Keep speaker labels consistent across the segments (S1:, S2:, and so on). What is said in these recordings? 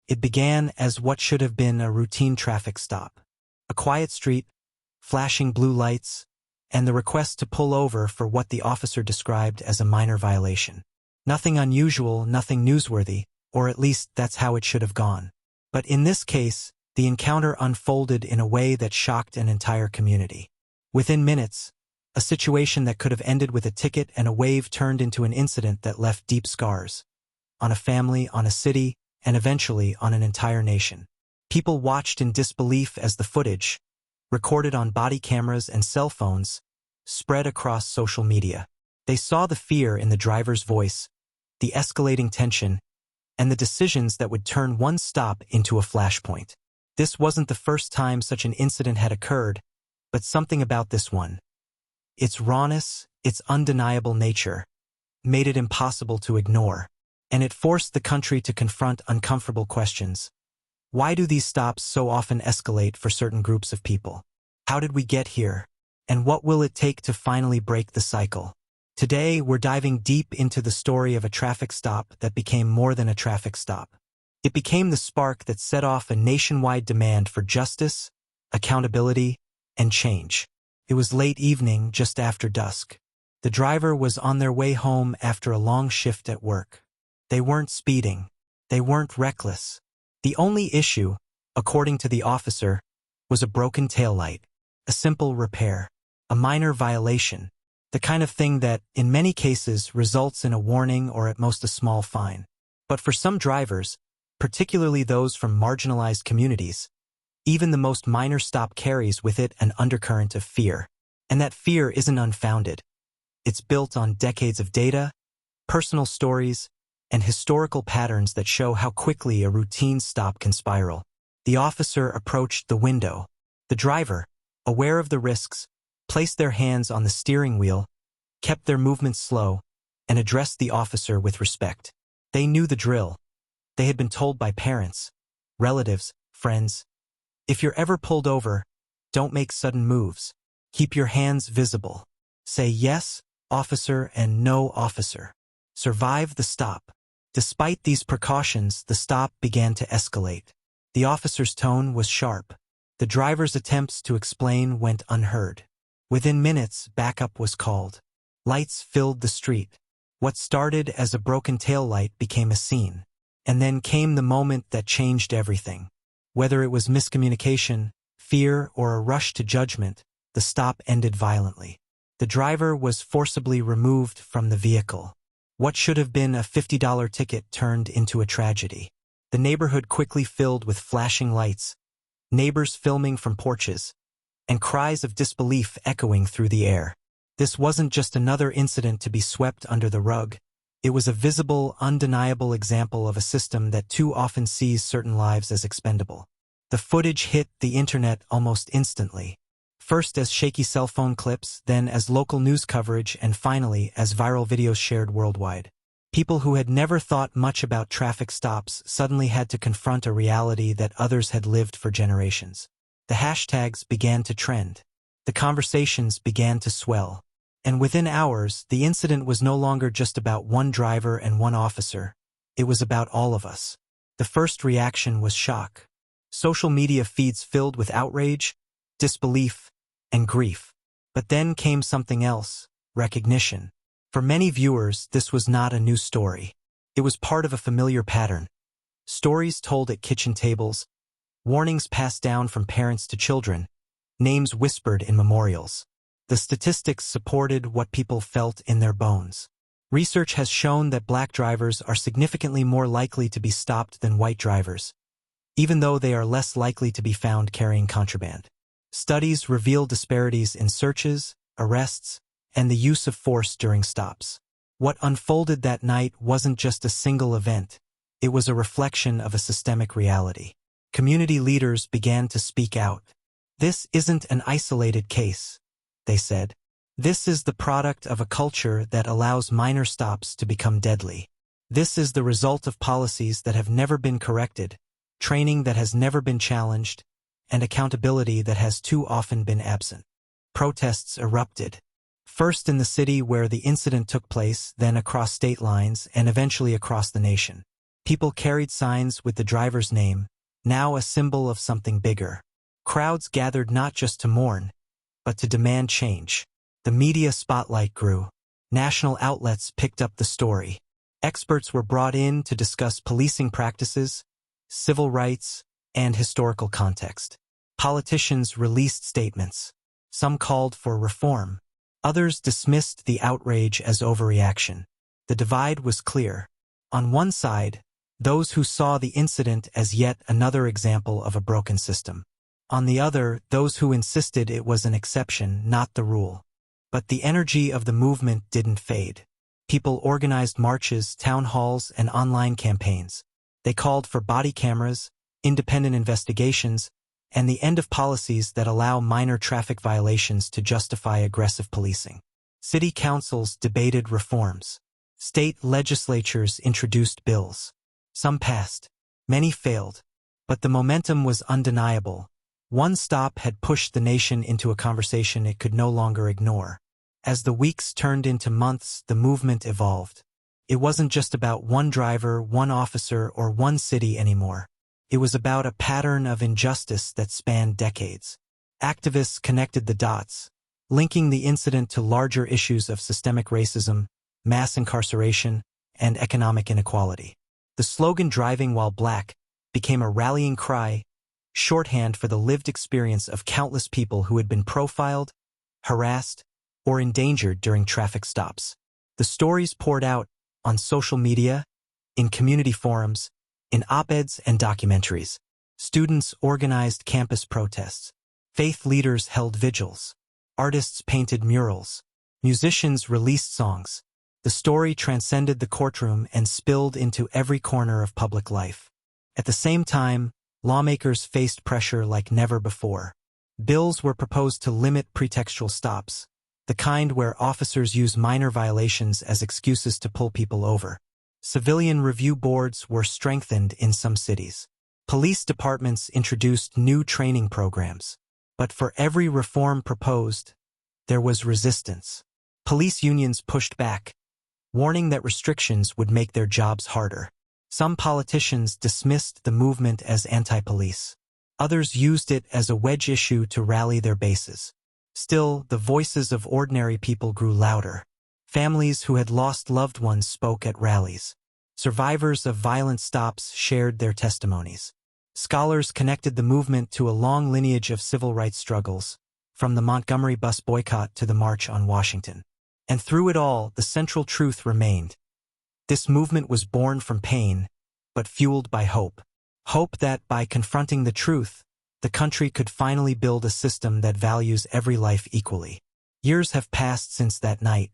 S1: It began as what should have been a routine traffic stop. A quiet street, flashing blue lights, and the request to pull over for what the officer described as a minor violation. Nothing unusual, nothing newsworthy, or at least that's how it should have gone. But in this case, the encounter unfolded in a way that shocked an entire community. Within minutes, a situation that could have ended with a ticket and a wave turned into an incident that left deep scars. On a family, on a city, and eventually on an entire nation. People watched in disbelief as the footage, recorded on body cameras and cell phones, spread across social media. They saw the fear in the driver's voice, the escalating tension, and the decisions that would turn one stop into a flashpoint. This wasn't the first time such an incident had occurred, but something about this one, its rawness, its undeniable nature, made it impossible to ignore, and it forced the country to confront uncomfortable questions. Why do these stops so often escalate for certain groups of people? How did we get here? And what will it take to finally break the cycle? Today, we're diving deep into the story of a traffic stop that became more than a traffic stop. It became the spark that set off a nationwide demand for justice, accountability, and change. It was late evening, just after dusk. The driver was on their way home after a long shift at work. They weren't speeding. They weren't reckless. The only issue, according to the officer, was a broken taillight, a simple repair, a minor violation, the kind of thing that, in many cases, results in a warning or at most a small fine. But for some drivers, particularly those from marginalized communities, even the most minor stop carries with it an undercurrent of fear. And that fear isn't unfounded. It's built on decades of data, personal stories, and historical patterns that show how quickly a routine stop can spiral. The officer approached the window. The driver, aware of the risks, placed their hands on the steering wheel, kept their movements slow, and addressed the officer with respect. They knew the drill. They had been told by parents, relatives, friends. If you're ever pulled over, don't make sudden moves. Keep your hands visible. Say yes, officer, and no, officer. Survive the stop. Despite these precautions, the stop began to escalate. The officer's tone was sharp. The driver's attempts to explain went unheard. Within minutes, backup was called. Lights filled the street. What started as a broken taillight became a scene. And then came the moment that changed everything. Whether it was miscommunication, fear, or a rush to judgment, the stop ended violently. The driver was forcibly removed from the vehicle. What should have been a $50 ticket turned into a tragedy. The neighborhood quickly filled with flashing lights, neighbors filming from porches, and cries of disbelief echoing through the air. This wasn't just another incident to be swept under the rug. It was a visible, undeniable example of a system that too often sees certain lives as expendable. The footage hit the internet almost instantly. First as shaky cell phone clips, then as local news coverage, and finally as viral videos shared worldwide. People who had never thought much about traffic stops suddenly had to confront a reality that others had lived for generations. The hashtags began to trend. The conversations began to swell. And within hours, the incident was no longer just about one driver and one officer. It was about all of us. The first reaction was shock. Social media feeds filled with outrage, disbelief, and grief. But then came something else, recognition. For many viewers, this was not a new story. It was part of a familiar pattern. Stories told at kitchen tables, warnings passed down from parents to children, names whispered in memorials. The statistics supported what people felt in their bones. Research has shown that black drivers are significantly more likely to be stopped than white drivers, even though they are less likely to be found carrying contraband. Studies reveal disparities in searches, arrests, and the use of force during stops. What unfolded that night wasn't just a single event. It was a reflection of a systemic reality. Community leaders began to speak out. This isn't an isolated case, they said. This is the product of a culture that allows minor stops to become deadly. This is the result of policies that have never been corrected, training that has never been challenged, and accountability that has too often been absent. Protests erupted. First in the city where the incident took place, then across state lines, and eventually across the nation. People carried signs with the driver's name, now a symbol of something bigger. Crowds gathered not just to mourn, but to demand change. The media spotlight grew. National outlets picked up the story. Experts were brought in to discuss policing practices, civil rights, and historical context. Politicians released statements. Some called for reform. Others dismissed the outrage as overreaction. The divide was clear. On one side, those who saw the incident as yet another example of a broken system. On the other, those who insisted it was an exception, not the rule. But the energy of the movement didn't fade. People organized marches, town halls, and online campaigns. They called for body cameras, independent investigations, and the end of policies that allow minor traffic violations to justify aggressive policing. City councils debated reforms. State legislatures introduced bills. Some passed. Many failed. But the momentum was undeniable. One stop had pushed the nation into a conversation it could no longer ignore. As the weeks turned into months, the movement evolved. It wasn't just about one driver, one officer, or one city anymore. It was about a pattern of injustice that spanned decades. Activists connected the dots, linking the incident to larger issues of systemic racism, mass incarceration, and economic inequality. The slogan "Driving While Black" became a rallying cry, shorthand for the lived experience of countless people who had been profiled, harassed, or endangered during traffic stops. The stories poured out on social media, in community forums, in op-eds and documentaries. Students organized campus protests. Faith leaders held vigils. Artists painted murals. Musicians released songs. The story transcended the courtroom and spilled into every corner of public life. At the same time, lawmakers faced pressure like never before. Bills were proposed to limit pretextual stops, the kind where officers use minor violations as excuses to pull people over. Civilian review boards were strengthened in some cities. Police departments introduced new training programs. But for every reform proposed, there was resistance. Police unions pushed back, warning that restrictions would make their jobs harder. Some politicians dismissed the movement as anti-police. Others used it as a wedge issue to rally their bases. Still, the voices of ordinary people grew louder. Families who had lost loved ones spoke at rallies. Survivors of violent stops shared their testimonies. Scholars connected the movement to a long lineage of civil rights struggles, from the Montgomery bus boycott to the March on Washington. And through it all, the central truth remained. This movement was born from pain, but fueled by hope. Hope that by confronting the truth, the country could finally build a system that values every life equally. Years have passed since that night.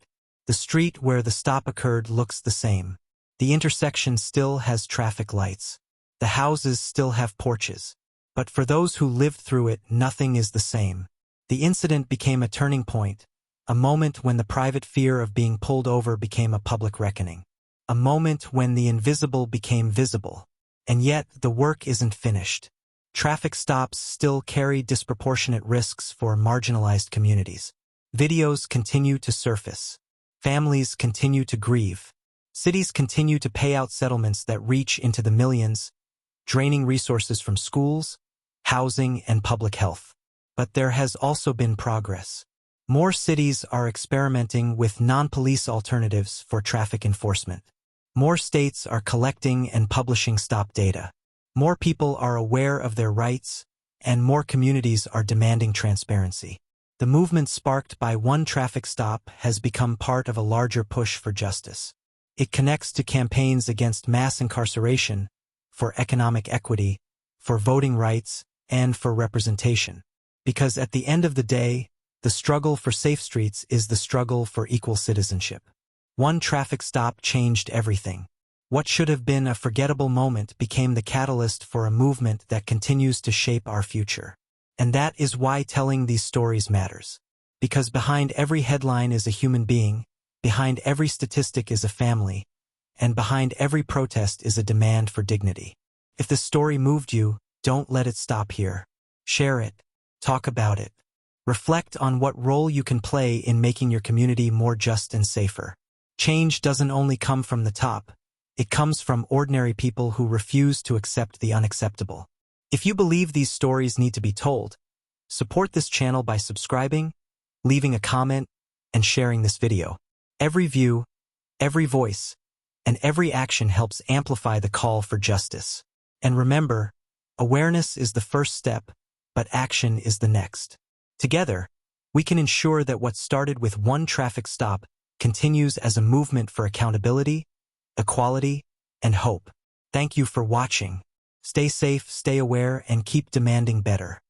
S1: The street where the stop occurred looks the same. The intersection still has traffic lights. The houses still have porches. But for those who lived through it, nothing is the same. The incident became a turning point, a moment when the private fear of being pulled over became a public reckoning. A moment when the invisible became visible. And yet, the work isn't finished. Traffic stops still carry disproportionate risks for marginalized communities. Videos continue to surface. Families continue to grieve. Cities continue to pay out settlements that reach into the millions, draining resources from schools, housing, and public health. But there has also been progress. More cities are experimenting with non-police alternatives for traffic enforcement. More states are collecting and publishing stop data. More people are aware of their rights, and more communities are demanding transparency. The movement sparked by one traffic stop has become part of a larger push for justice. It connects to campaigns against mass incarceration, for economic equity, for voting rights, and for representation. Because at the end of the day, the struggle for safe streets is the struggle for equal citizenship. One traffic stop changed everything. What should have been a forgettable moment became the catalyst for a movement that continues to shape our future. And that is why telling these stories matters. Because behind every headline is a human being, behind every statistic is a family, and behind every protest is a demand for dignity. If the story moved you, don't let it stop here. Share it. Talk about it. Reflect on what role you can play in making your community more just and safer. Change doesn't only come from the top, It comes from ordinary people who refuse to accept the unacceptable. If you believe these stories need to be told, support this channel by subscribing, leaving a comment, and sharing this video. Every view, every voice, and every action helps amplify the call for justice. And remember, awareness is the first step, but action is the next. Together, we can ensure that what started with one traffic stop continues as a movement for accountability, equality, and hope. Thank you for watching. Stay safe, stay aware, and keep demanding better.